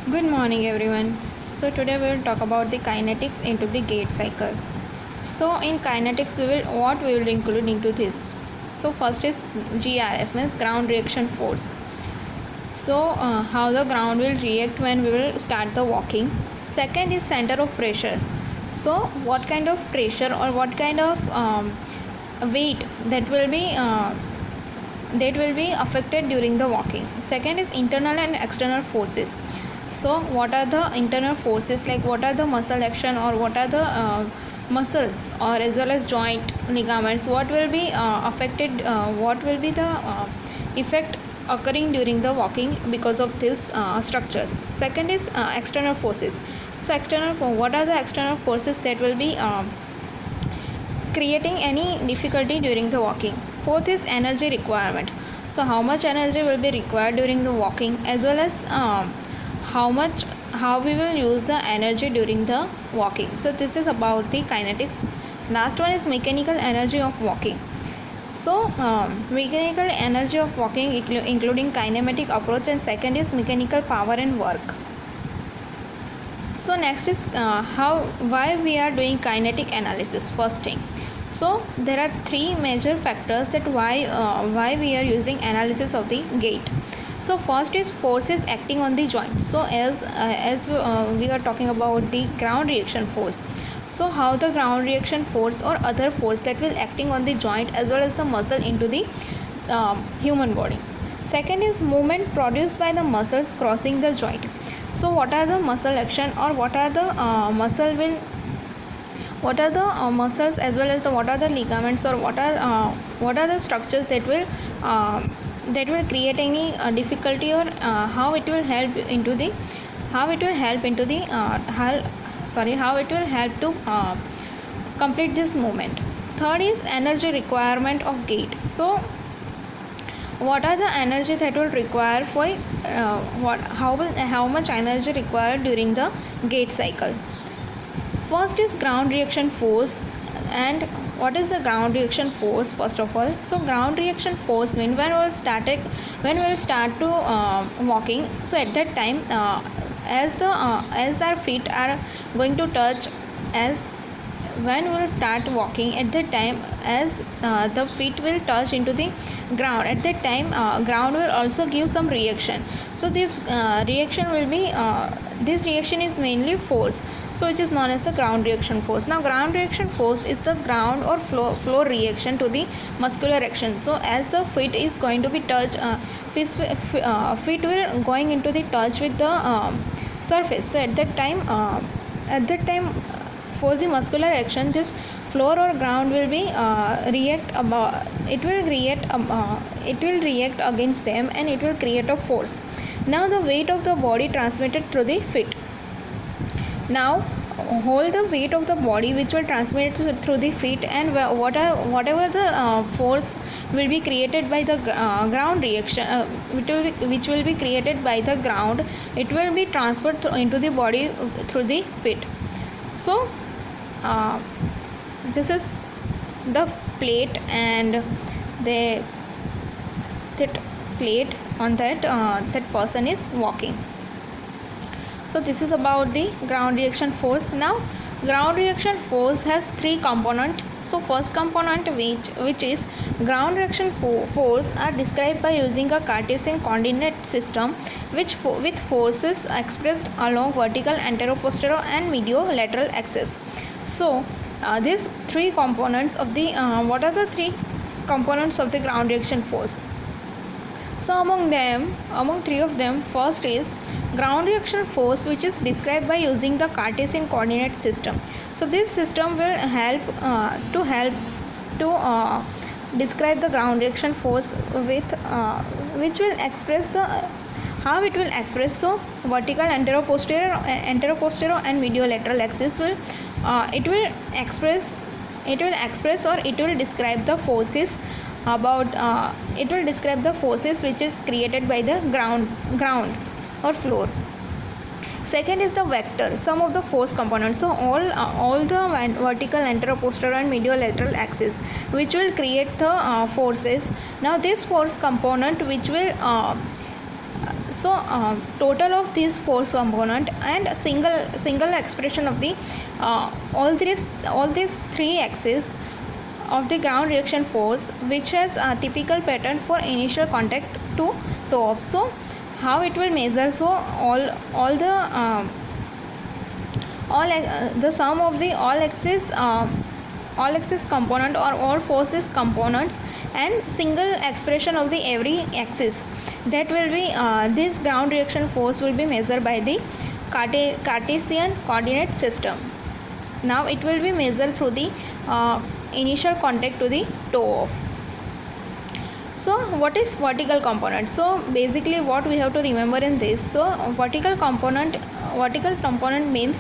Good morning everyone. So today we will talk about the kinetics into the gate cycle. So in kinetics we will include into this. So first is GRF, means ground reaction force. So how the ground will react when we will start the walking. Second is center of pressure. So what kind of pressure or what kind of weight that will be affected during the walking. Second is internal and external forces. So what are the internal forces, like what are the muscle action or what are the muscles or as well as joint ligaments, what will be affected, what will be the effect occurring during the walking because of these structures. Second is external forces. So what are the external forces that will be creating any difficulty during the walking. Fourth is energy requirement. So how much energy will be required during the walking, as well as how we will use the energy during the walking. So this is about the kinetics. Last one is mechanical energy of walking. So mechanical energy of walking including kinematic approach, and second is mechanical power and work. So next is why we are doing kinetic analysis. First thing, so there are three major factors that why we are using analysis of the gait. So first is forces acting on the joint. So as we are talking about the ground reaction force. So how the ground reaction force or other force that will acting on the joint as well as the muscle into the human body. Second is movement produced by the muscles crossing the joint. So what are the muscle action or what are the muscles as well as what are the ligaments or what are the structures that will create any difficulty, or how it will help to complete this movement. Third is energy requirement of gait. So what are the energy that will require for how much energy required during the gait cycle. First is ground reaction force. And what is the ground reaction force? First of all, so ground reaction force means when we will start to walking. So at that time, as our feet are going to touch, as when we will start walking, at that time as the feet will touch into the ground, at that time ground will also give some reaction. So this reaction is mainly force, so which is known as the ground reaction force. Now ground reaction force is the ground or flow reaction to the muscular action. So as the feet is going to be touch, feet will going into the touch with the surface. So at that time for the muscular action, this floor or ground will be it will react against them, and it will create a force. Now the weight of the body transmitted through the feet. Now hold the weight of the body which will transmit through the feet, and whatever the force will be created by the ground reaction, which will be created by the ground, it will be transferred into the body through the feet. So this is the plate, and that plate on that person is walking. So this is about the ground reaction force. Now ground reaction force has three components. So first component, which is ground reaction force, are described by using a Cartesian coordinate system with forces expressed along vertical, anteroposterior and mediolateral axis. So these three components of the what are the three components of the ground reaction force? So among three of them, first is ground reaction force, which is described by using the Cartesian coordinate system. So this system will help to describe the ground reaction force with which will express how it will express. So vertical, anteroposterior and mediolateral axis will express or it will describe the forces which is created by the ground or floor. Second is the vector, some of the force components. So all the vertical, anteroposterior and mediolateral axis which will create the forces. Now this force component which will So total of these force component and single expression of the all these three axes of the ground reaction force, which has a typical pattern for initial contact to toe off. So how it will measure? So all the sum of the all axis component or all forces components and single expression of the every axis, that will be this ground reaction force will be measured by the Cartesian coordinate system. Now it will be measured through the initial contact to the toe off. So what is vertical component? So basically what we have to remember in this, so vertical component means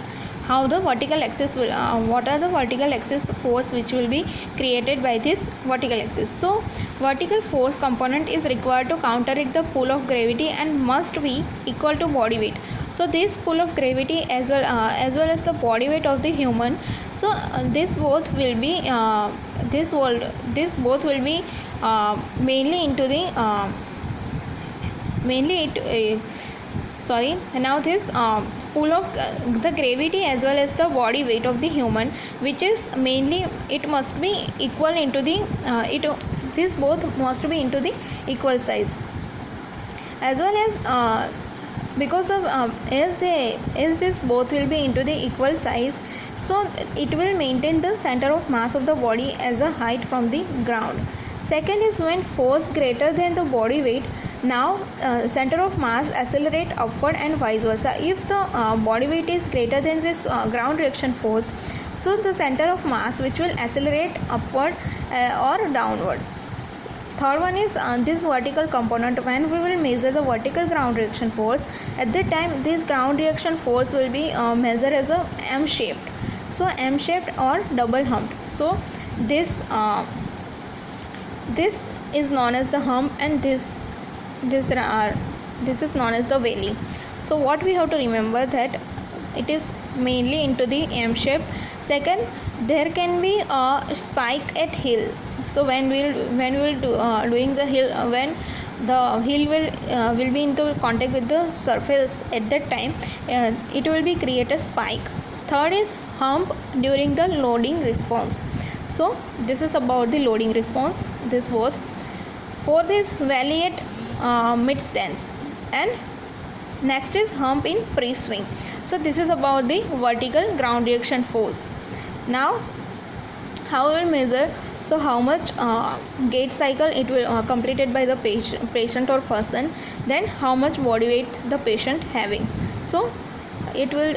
how the vertical axis will what are the vertical axis force which will be created by this vertical axis. So vertical force component is required to counteract the pull of gravity and must be equal to body weight. So this pull of gravity as well as the body weight of the human, so this both will be mainly into the now this pull of the gravity as well as the body weight of the human, which is mainly it must be equal into the this both must be into the equal size, as well as because of as this both will be into the equal size, so it will maintain the center of mass of the body as a height from the ground. Second is when force greater than the body weight, now center of mass accelerate upward and vice versa. If the body weight is greater than this ground reaction force, so the center of mass which will accelerate upward or downward. Third one is this vertical component. When we will measure the vertical ground reaction force, at that time this ground reaction force will be measured as a M-shaped. So M-shaped or double humped. So this is known as the hump, and this is known as the valley. So what we have to remember, that it is mainly into the M shape. Second, there can be a spike at heel. So when we will doing the hill, when the heel will be into contact with the surface, at that time it will be create a spike. Third is hump during the loading response. So this is about the loading response, this both. Fourth is valley at mid stance, and next is hump in pre-swing. So this is about the vertical ground reaction force. Now how we will measure? So how much gait cycle it will completed by the patient or person, then how much body weight the patient having. So it will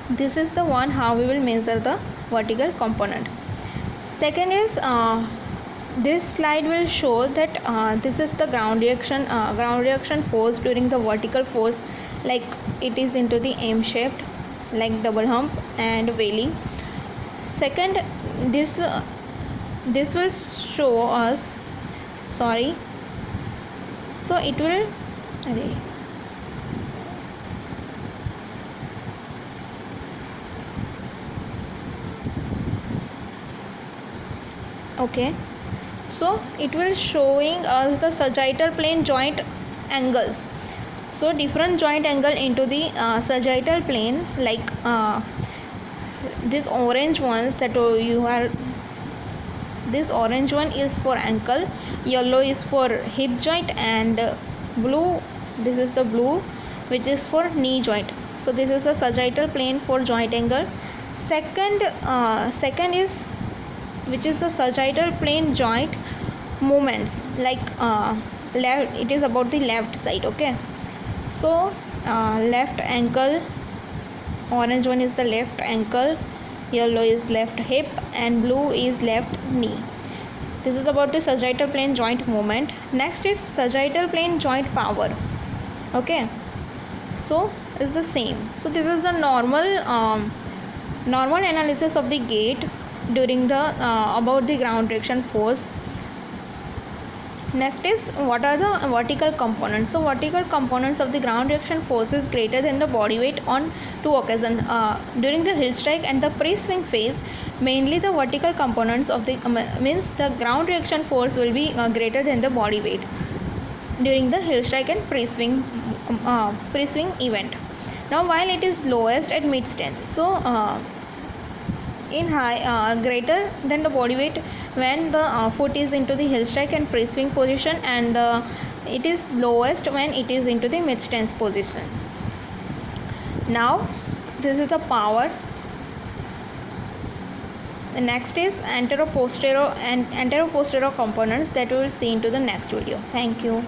this is the one how we will measure the vertical component. Second is this slide will show that this is the ground reaction force during the vertical force, like it is into the M shaped, like double hump and valley. Second, this will show us, so it will okay, so it will showing us the sagittal plane joint angles. So different joint angle into the sagittal plane, like this orange ones that you are, this orange one is for ankle, yellow is for hip joint, and blue, this is the blue which is for knee joint. So this is the sagittal plane for joint angle. Second is which is the sagittal plane joint movements, like left, it is about the left side. Okay, so left ankle, orange one is the left ankle, yellow is left hip, and blue is left knee. This is about the sagittal plane joint movement. Next is sagittal plane joint power. Okay, so it's the same. So this is the normal analysis of the gait during the about the ground reaction force. Next is what are the vertical components. So vertical components of the ground reaction force is greater than the body weight on two occasions, during the heel strike and the pre-swing phase. Mainly the vertical components of the means the ground reaction force will be greater than the body weight during the heel strike and pre-swing pre-swing event. Now while it is lowest at mid stance, so in high greater than the body weight when the foot is into the heel strike and pre-swing position, and it is lowest when it is into the mid stance position. Now this is the power. The next is antero-posterior and antero-posterior components that we will see into the next video. Thank you.